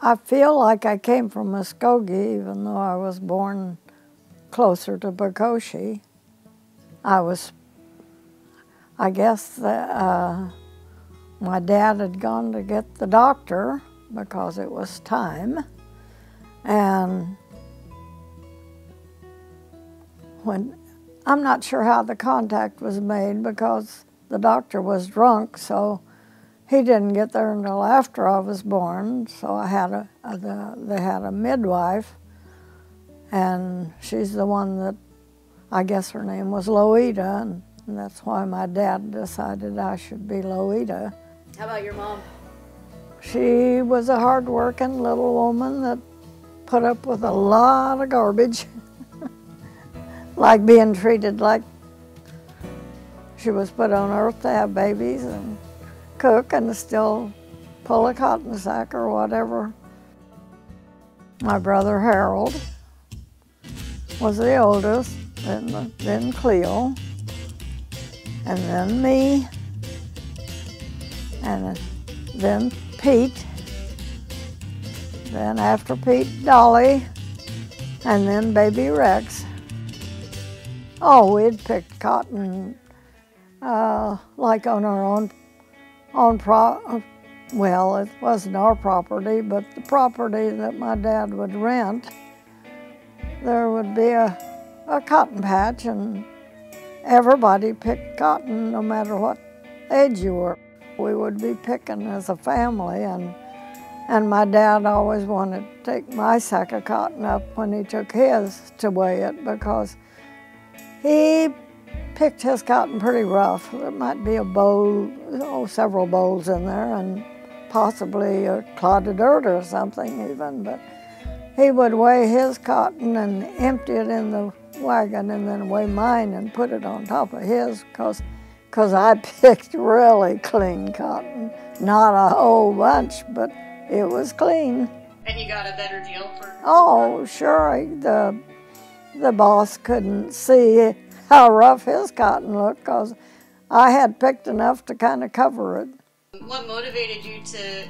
I feel like I came from Muskogee, even though I was born closer to Bocoshi. I guess that, my dad had gone to get the doctor because it was time. And I'm not sure how the contact was made because the doctor was drunk, so he didn't get there until after I was born. So they had a midwife, and she's the one that, I guess her name was Loida, and that's why my dad decided I should be Loida. How about your mom? She was a hard-working little woman that put up with a lot of garbage, like being treated like she was put on earth to have babies and cook and still pull a cotton sack or whatever. My brother Harold was the oldest, then Cleo, and then me, and then Pete, then after Pete, Dolly, and then baby Rex. Oh, we'd picked cotton like on our own well, it wasn't our property, but the property that my dad would rent. There would be a cotton patch, and everybody picked cotton no matter what age you were. We would be picking as a family, and my dad always wanted to take my sack of cotton up when he took his to weigh it, because he picked his cotton pretty rough. There might be a bowl, several bowls in there, and possibly a clod of dirt or something even, but he would weigh his cotton and empty it in the wagon and then weigh mine and put it on top of his, because I picked really clean cotton. Not a whole bunch, but it was clean. And you got a better deal for? Oh, sure. The boss couldn't see how rough his cotton looked because I had picked enough to kind of cover it. What motivated you to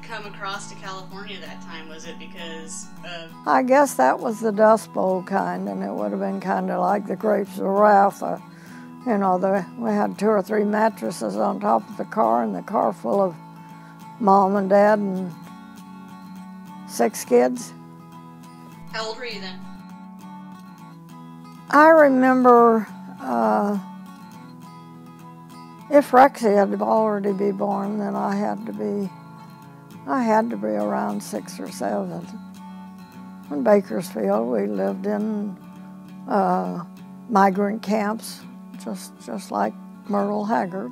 come across to California that time? Was it because of? I guess that was the Dust Bowl kind, and it would have been kind of like the Grapes of Wrath. You know, we had 2 or 3 mattresses on top of the car, and the car full of Mom and Dad and 6 kids. How old were you then? I remember if Rexy had already been born, then I had to be around 6 or 7. In Bakersfield, we lived in migrant camps, just like Myrtle Haggard.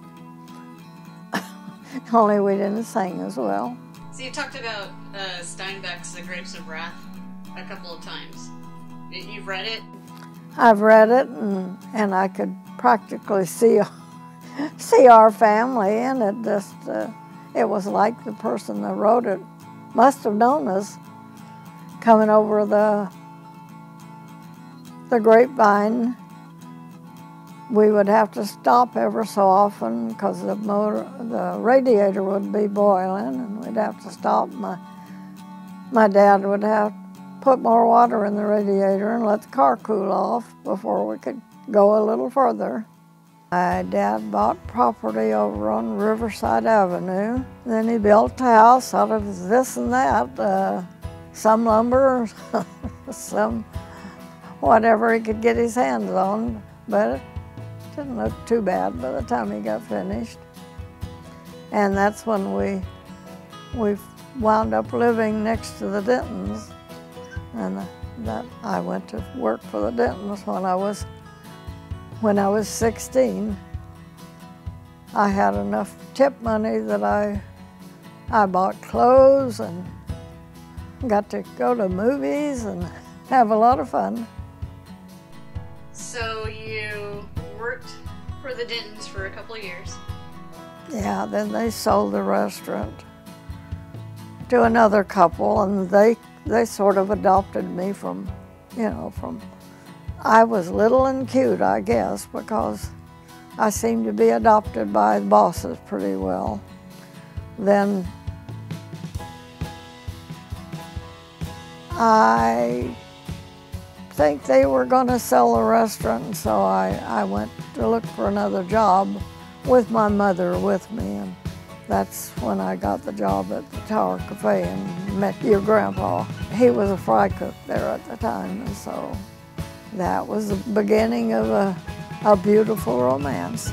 Only we didn't sing as well. So you talked about Steinbeck's The Grapes of Wrath a couple of times. You've read it? I've read it, and I could practically see our family in it. Just it was like the person that wrote it must have known us. Coming over the grapevine, we would have to stop ever so often because the radiator would be boiling, and we'd have to stop. My dad would have to put more water in the radiator and let the car cool off before we could go a little further. My dad bought property over on Riverside Avenue. Then he built a house out of this and that, some lumber, some whatever he could get his hands on, but it didn't look too bad by the time he got finished. And that's when we wound up living next to the Dentons. And that I went to work for the Dentons when I was 16. I had enough tip money that I bought clothes and got to go to movies and have a lot of fun. So you worked for the Dentons for a couple of years. Yeah, then they sold the restaurant to another couple, and they sort of adopted me from I was little and cute, I guess, because I seemed to be adopted by the bosses pretty well. Then I think they were going to sell the restaurant, and so I went to look for another job with my mother with me, and that's when I got the job at the Tower Cafe and met your grandpa. He was a fry cook there at the time, and so that was the beginning of a beautiful romance.